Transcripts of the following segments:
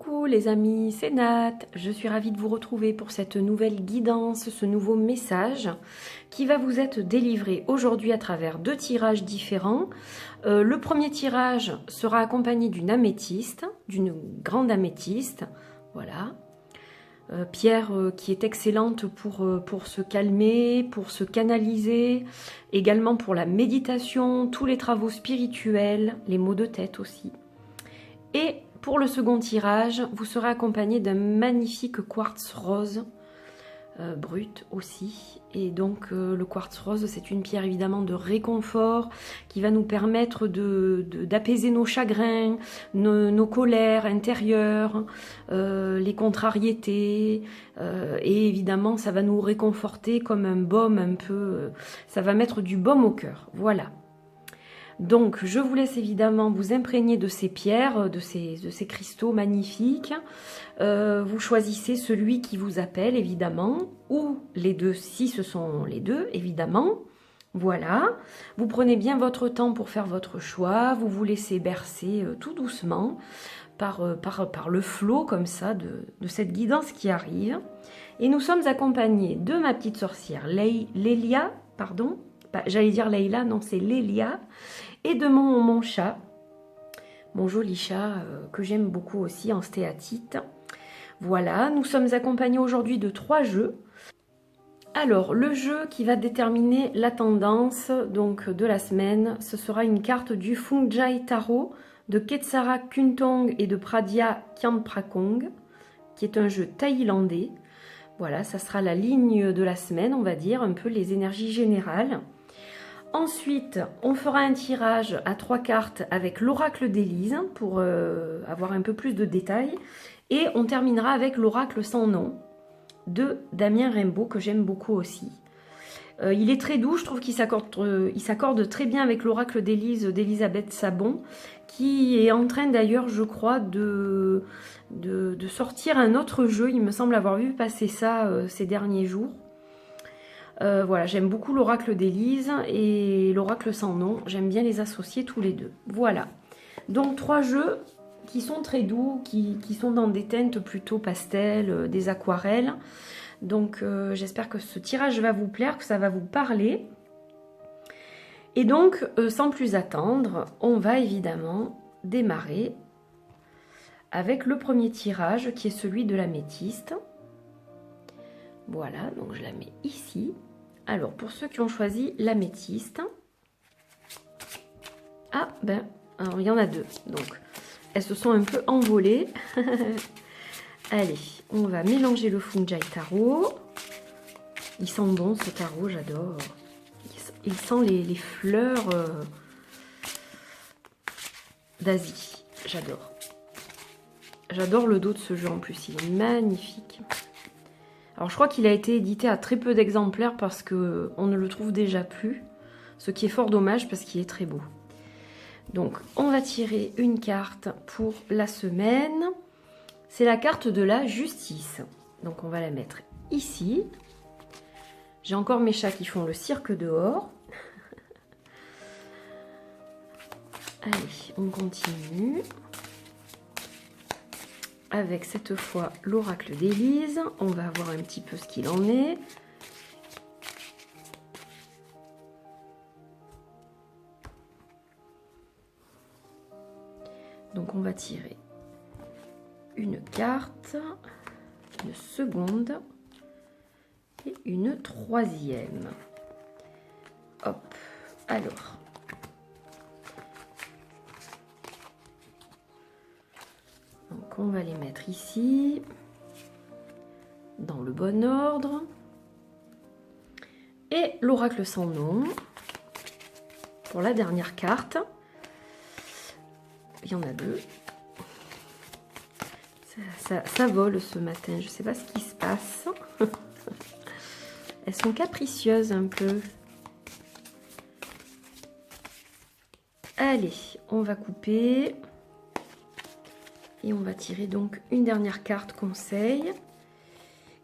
Coucou les amis, c'est Nat. Je suis ravie de vous retrouver pour cette nouvelle guidance, ce nouveau message qui va vous être délivré aujourd'hui à travers deux tirages différents. Le premier tirage sera accompagné d'une améthyste, d'une grande améthyste, voilà. Pierre qui est excellente pour se calmer, pour se canaliser, également pour la méditation, tous les travaux spirituels, les maux de tête aussi. Et pour le second tirage, vous serez accompagné d'un magnifique quartz rose, brut aussi. Et donc le quartz rose, c'est une pierre évidemment de réconfort qui va nous permettre d'apaiser nos chagrins, nos colères intérieures, les contrariétés. Et évidemment, ça va nous réconforter comme un baume un peu... ça va mettre du baume au cœur, voilà. Donc, je vous laisse évidemment vous imprégner de ces pierres, de ces cristaux magnifiques. Vous choisissez celui qui vous appelle, évidemment, ou les deux, si ce sont les deux, évidemment. Voilà. Vous prenez bien votre temps pour faire votre choix. Vous vous laissez bercer tout doucement par le flot, comme ça, de cette guidance qui arrive. Et nous sommes accompagnés de ma petite sorcière, Lélia, pardon. J'allais dire Leïla, non, c'est Lélia. Et de mon chat, mon joli chat que j'aime beaucoup aussi en stéatite. Voilà, nous sommes accompagnés aujourd'hui de 3 jeux. Alors, le jeu qui va déterminer la tendance donc, de la semaine, ce sera une carte du Fungjai Tarot de Ketsara Kuntong et de Pradya Kyamprakong, qui est un jeu thaïlandais. Voilà, ça sera la ligne de la semaine, on va dire, un peu les énergies générales. Ensuite, on fera un tirage à 3 cartes avec l'oracle d'Élise pour avoir un peu plus de détails. Et on terminera avec l'oracle sans nom de Damien Raimbaud, que j'aime beaucoup aussi. Il est très doux, je trouve qu'il s'accorde très bien avec l'oracle d'Élise d'Elisabeth Sabon, qui est en train d'ailleurs, je crois, de sortir un autre jeu. Il me semble avoir vu passer ça ces derniers jours. Voilà, j'aime beaucoup l'oracle d'Élise et l'oracle sans nom. J'aime bien les associer tous les deux. Voilà. Donc 3 jeux qui sont très doux, qui sont dans des teintes plutôt pastel, des aquarelles. Donc j'espère que ce tirage va vous plaire, que ça va vous parler. Et donc, sans plus attendre, on va évidemment démarrer avec le premier tirage qui est celui de l'améthyste. Voilà, donc je la mets ici. Alors, pour ceux qui ont choisi l'améthyste, ah ben, alors il y en a 2, donc elles se sont un peu envolées. Allez, on va mélanger le Fungjai Tarot. Il sent bon ce tarot, j'adore. Il sent les fleurs d'Asie, j'adore. J'adore le dos de ce jeu en plus, il est magnifique. Alors je crois qu'il a été édité à très peu d'exemplaires parce qu'on ne le trouve déjà plus. Ce qui est fort dommage parce qu'il est très beau. Donc on va tirer une carte pour la semaine. C'est la carte de la justice. Donc on va la mettre ici. J'ai encore mes chats qui font le cirque dehors. Allez, on continue. Avec cette fois l'oracle d'Élise, on va voir un petit peu ce qu'il en est. Donc on va tirer une carte, une seconde et une troisième. Hop, alors. Donc on va les mettre ici, dans le bon ordre. Et l'oracle sans nom, pour la dernière carte. Il y en a 2. Ça vole ce matin, je ne sais pas ce qui se passe. Elles sont capricieuses un peu. Allez, on va couper. Et on va tirer donc une dernière carte conseil,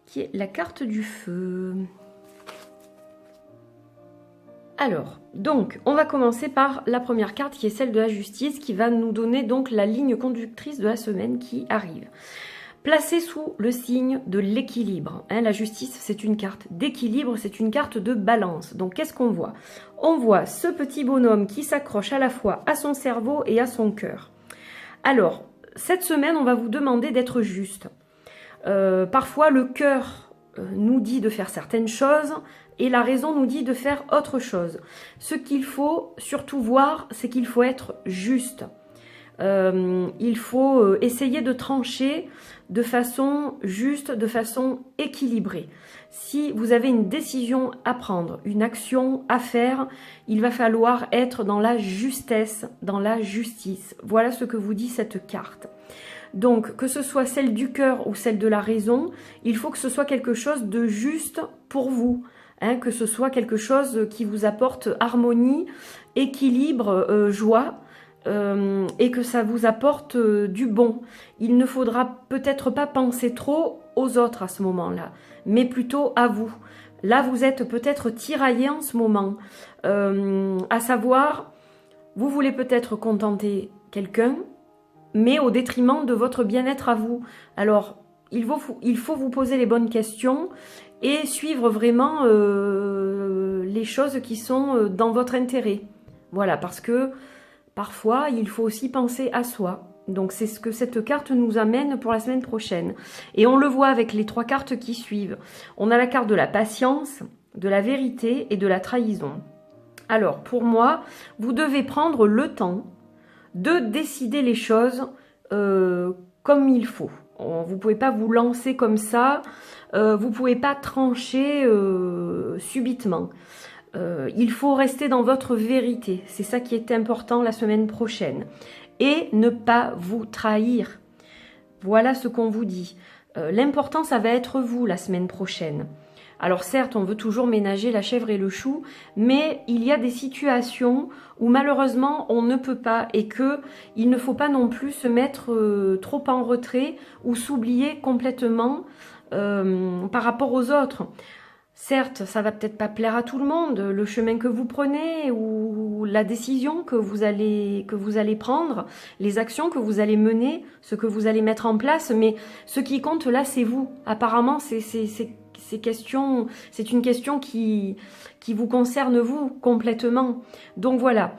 qui est la carte du feu. Alors, donc, on va commencer par la première carte qui est celle de la justice, qui va nous donner donc la ligne conductrice de la semaine qui arrive. Placée sous le signe de l'équilibre. La justice, c'est une carte d'équilibre, c'est une carte de balance. Donc, qu'est-ce qu'on voit? On voit ce petit bonhomme qui s'accroche à la fois à son cerveau et à son cœur. Alors, cette semaine, on va vous demander d'être juste. Parfois, le cœur nous dit de faire certaines choses et la raison nous dit de faire autre chose. Ce qu'il faut surtout voir, c'est qu'il faut être juste. Il faut essayer de trancher de façon juste, de façon équilibrée. Si vous avez une décision à prendre, une action à faire, il va falloir être dans la justesse, dans la justice. Voilà ce que vous dit cette carte. Donc, que ce soit celle du cœur ou celle de la raison, il faut que ce soit quelque chose de juste pour vous. Que ce soit quelque chose qui vous apporte harmonie, équilibre, joie, et que ça vous apporte du bon. Il ne faudra peut-être pas penser trop aux autres à ce moment-là, mais plutôt à vous. Là, vous êtes peut-être tiraillé en ce moment, à savoir, vous voulez peut-être contenter quelqu'un, mais au détriment de votre bien-être à vous. Alors, il faut vous poser les bonnes questions et suivre vraiment les choses qui sont dans votre intérêt. Voilà, parce que parfois, il faut aussi penser à soi. Donc, c'est ce que cette carte nous amène pour la semaine prochaine. Et on le voit avec les 3 cartes qui suivent. On a la carte de la patience, de la vérité et de la trahison. Alors, pour moi, vous devez prendre le temps de décider les choses comme il faut. Vous ne pouvez pas vous lancer comme ça, vous ne pouvez pas trancher subitement. Il faut rester dans votre vérité, c'est ça qui est important la semaine prochaine. Et ne pas vous trahir. Voilà ce qu'on vous dit. L'important, ça va être vous la semaine prochaine. Alors certes, on veut toujours ménager la chèvre et le chou, mais il y a des situations où malheureusement on ne peut pas et qu'il ne faut pas non plus se mettre trop en retrait ou s'oublier complètement par rapport aux autres. Certes, ça va peut-être pas plaire à tout le monde, le chemin que vous prenez ou la décision que vous allez prendre, les actions que vous allez mener, ce que vous allez mettre en place, mais ce qui compte là, c'est vous. Apparemment, c'est une question qui vous concerne vous complètement. Donc voilà,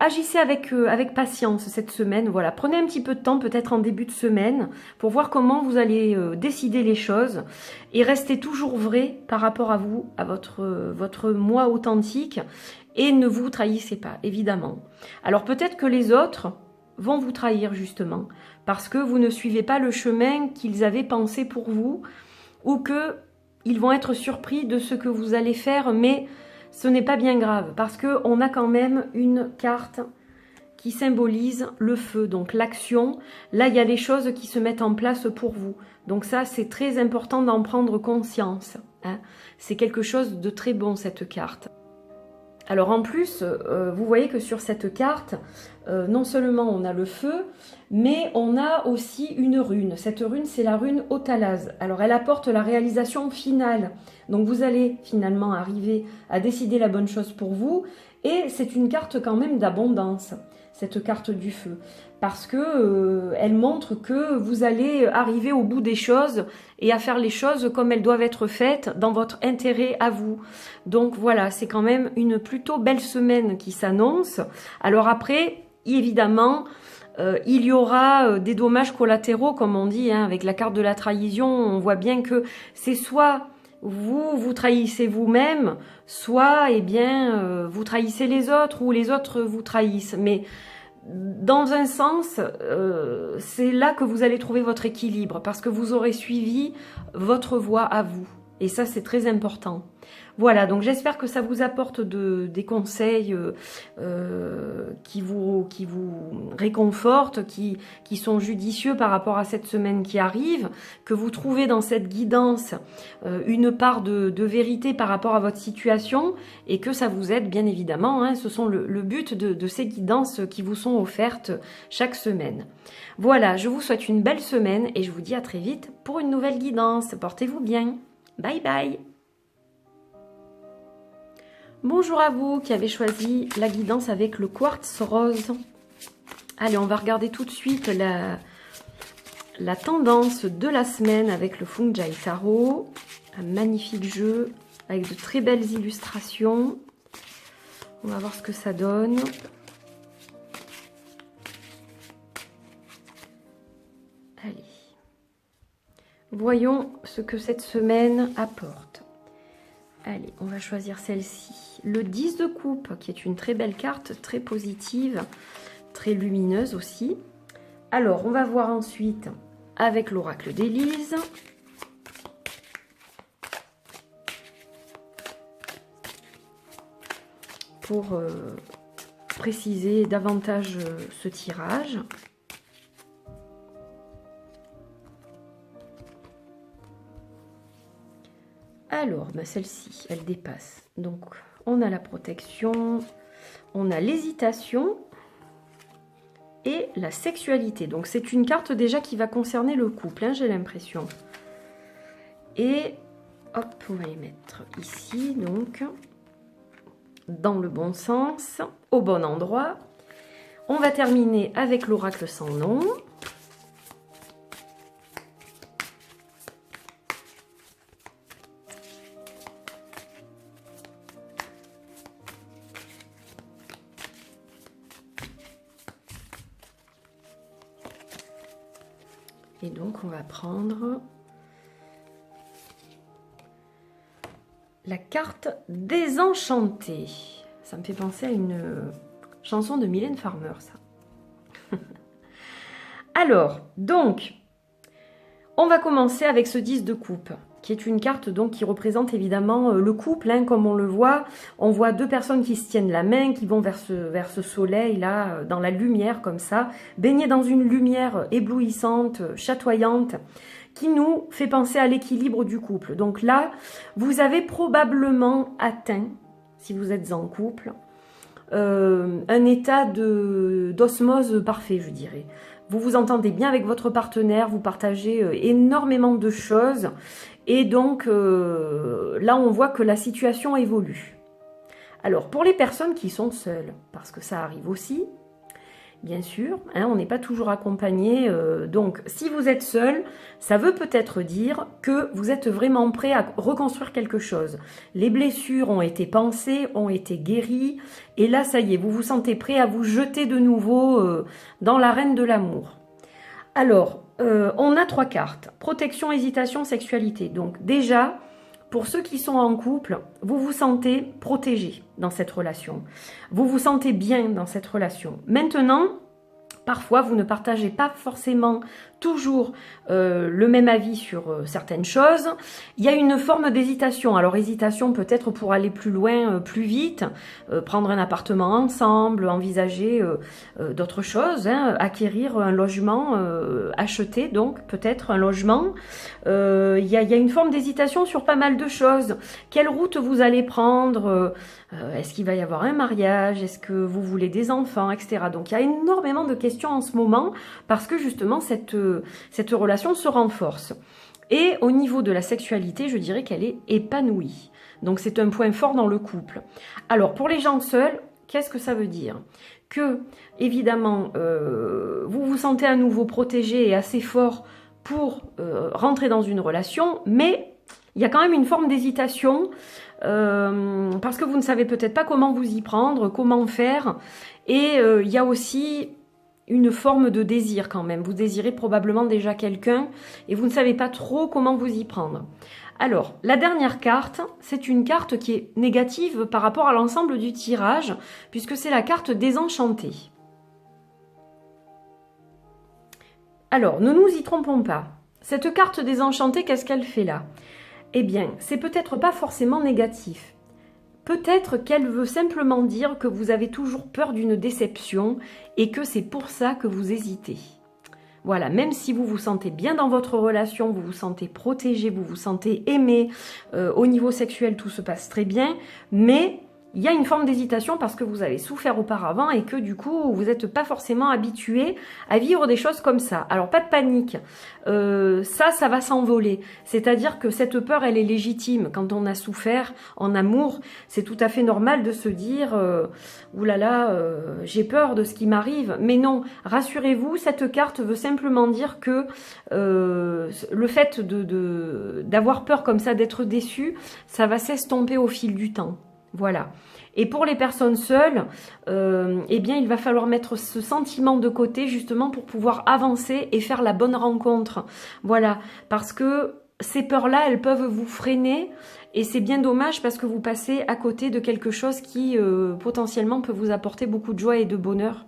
agissez avec patience cette semaine. Voilà, prenez un petit peu de temps peut-être en début de semaine pour voir comment vous allez décider les choses et restez toujours vrai par rapport à vous, à votre moi authentique et ne vous trahissez pas, évidemment. Alors peut-être que les autres vont vous trahir justement parce que vous ne suivez pas le chemin qu'ils avaient pensé pour vous, ou qu'ils vont être surpris de ce que vous allez faire, mais ce n'est pas bien grave, parce qu'on a quand même une carte qui symbolise le feu, donc l'action. Là, il y a les choses qui se mettent en place pour vous. Donc ça, c'est très important d'en prendre conscience. C'est quelque chose de très bon, cette carte. Alors en plus, vous voyez que sur cette carte, non seulement on a le feu, mais on a aussi une rune. Cette rune, c'est la rune Otalaz. Alors elle apporte la réalisation finale. Donc vous allez finalement arriver à décider la bonne chose pour vous. Et c'est une carte quand même d'abondance, cette carte du feu. Parce que elle montre que vous allez arriver au bout des choses et à faire les choses comme elles doivent être faites dans votre intérêt à vous. Donc voilà, c'est quand même une plutôt belle semaine qui s'annonce. Alors après, évidemment, il y aura des dommages collatéraux, comme on dit, avec la carte de la trahison. On voit bien que c'est soit vous trahissez vous-même, soit vous trahissez les autres ou les autres vous trahissent. Mais dans un sens, c'est là que vous allez trouver votre équilibre parce que vous aurez suivi votre voie à vous. Et ça, c'est très important. Voilà, donc j'espère que ça vous apporte des conseils qui vous réconfortent, qui sont judicieux par rapport à cette semaine qui arrive, que vous trouvez dans cette guidance une part de vérité par rapport à votre situation et que ça vous aide bien évidemment. Ce sont le but de ces guidances qui vous sont offertes chaque semaine. Voilà, je vous souhaite une belle semaine et je vous dis à très vite pour une nouvelle guidance. Portez-vous bien. Bye bye. Bonjour à vous qui avez choisi la guidance avec le quartz rose. Allez, on va regarder tout de suite la tendance de la semaine avec le Fungi Tarot. Un magnifique jeu avec de très belles illustrations. On va voir ce que ça donne. Allez. Voyons ce que cette semaine apporte. Allez, on va choisir celle-ci. Le 10 de coupe, qui est une très belle carte, très positive, très lumineuse aussi. Alors, on va voir ensuite avec l'oracle d'Élise. Pour préciser davantage ce tirage. Alors, ben celle-ci, elle dépasse. Donc, on a la protection, on a l'hésitation et la sexualité. Donc, c'est une carte déjà qui va concerner le couple, hein, j'ai l'impression. Et, hop, on va les mettre ici, donc, dans le bon sens, au bon endroit. On va terminer avec l'oracle sans nom. Et donc, on va prendre la carte désenchantée. Ça me fait penser à une chanson de Mylène Farmer, ça. Alors, donc, on va commencer avec ce 10 de coupe, qui est une carte donc qui représente évidemment le couple, hein, comme on le voit. On voit deux personnes qui se tiennent la main, qui vont vers ce soleil là, dans la lumière comme ça, baignées dans une lumière éblouissante, chatoyante, qui nous fait penser à l'équilibre du couple. Donc là, vous avez probablement atteint, si vous êtes en couple, un état d'osmose parfait, je dirais. Vous vous entendez bien avec votre partenaire, vous partagez énormément de choses. Et donc, là, on voit que la situation évolue. Alors, pour les personnes qui sont seules, parce que ça arrive aussi, bien sûr, hein, on n'est pas toujours accompagné. Donc, si vous êtes seul, ça veut peut-être dire que vous êtes vraiment prêt à reconstruire quelque chose. Les blessures ont été pansées, ont été guéries. Et là, ça y est, vous vous sentez prêt à vous jeter de nouveau dans l'arène de l'amour. Alors, on a 3 cartes. Protection, hésitation, sexualité. Donc déjà, pour ceux qui sont en couple, vous vous sentez protégé dans cette relation. Vous vous sentez bien dans cette relation. Maintenant, parfois, vous ne partagez pas forcément toujours le même avis sur certaines choses. Il y a une forme d'hésitation. Alors, hésitation peut-être pour aller plus loin, plus vite, prendre un appartement ensemble, envisager d'autres choses, hein, acquérir un logement, acheter donc peut-être un logement. Il y a une forme d'hésitation sur pas mal de choses. Quelle route vous allez prendre? Est-ce qu'il va y avoir un mariage? Est-ce que vous voulez des enfants, etc. Donc, il y a énormément de questions en ce moment parce que justement, cette relation se renforce. Et au niveau de la sexualité, je dirais qu'elle est épanouie. Donc, c'est un point fort dans le couple. Alors, pour les gens seuls, qu'est-ce que ça veut dire? Que, évidemment, vous vous sentez à nouveau protégé et assez fort pour rentrer dans une relation, mais il y a quand même une forme d'hésitation parce que vous ne savez peut-être pas comment vous y prendre, comment faire. Et il y a aussi une forme de désir quand même. Vous désirez probablement déjà quelqu'un et vous ne savez pas trop comment vous y prendre. Alors, la dernière carte, c'est une carte qui est négative par rapport à l'ensemble du tirage, puisque c'est la carte désenchantée. Alors, ne nous y trompons pas. Cette carte désenchantée, qu'est-ce qu'elle fait là? Eh bien, c'est peut-être pas forcément négatif. Peut-être qu'elle veut simplement dire que vous avez toujours peur d'une déception et que c'est pour ça que vous hésitez. Voilà, même si vous vous sentez bien dans votre relation, vous vous sentez protégé, vous vous sentez aimé, au niveau sexuel tout se passe très bien, mais il y a une forme d'hésitation parce que vous avez souffert auparavant et que du coup, vous n'êtes pas forcément habitué à vivre des choses comme ça. Alors, pas de panique. Ça va s'envoler. C'est-à-dire que cette peur, elle est légitime. Quand on a souffert en amour, c'est tout à fait normal de se dire oulala, j'ai peur de ce qui m'arrive. Mais non, rassurez-vous, cette carte veut simplement dire que le fait d'avoir peur comme ça, d'être déçu, ça va s'estomper au fil du temps. Voilà. Et pour les personnes seules, eh bien, il va falloir mettre ce sentiment de côté justement pour pouvoir avancer et faire la bonne rencontre. Voilà. Parce que ces peurs-là, elles peuvent vous freiner et c'est bien dommage parce que vous passez à côté de quelque chose qui potentiellement peut vous apporter beaucoup de joie et de bonheur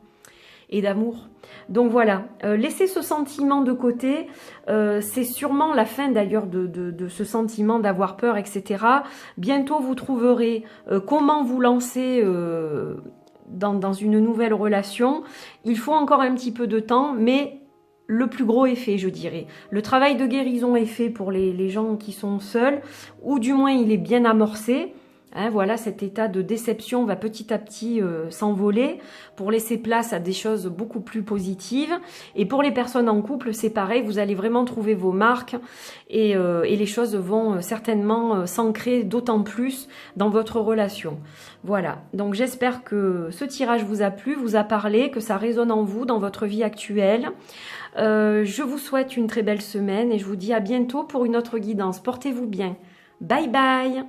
et d'amour. Donc voilà, laissez ce sentiment de côté, c'est sûrement la fin d'ailleurs de ce sentiment d'avoir peur, etc. Bientôt vous trouverez comment vous lancer dans une nouvelle relation. Il faut encore un petit peu de temps, mais le plus gros est fait, je dirais. Le travail de guérison est fait pour les gens qui sont seuls, ou du moins il est bien amorcé. Hein, voilà, cet état de déception va petit à petit s'envoler pour laisser place à des choses beaucoup plus positives. Et pour les personnes en couple, c'est pareil, vous allez vraiment trouver vos marques et les choses vont certainement s'ancrer d'autant plus dans votre relation. Voilà, donc j'espère que ce tirage vous a plu, vous a parlé, que ça résonne en vous dans votre vie actuelle. Je vous souhaite une très belle semaine et je vous dis à bientôt pour une autre guidance. Portez-vous bien. Bye bye!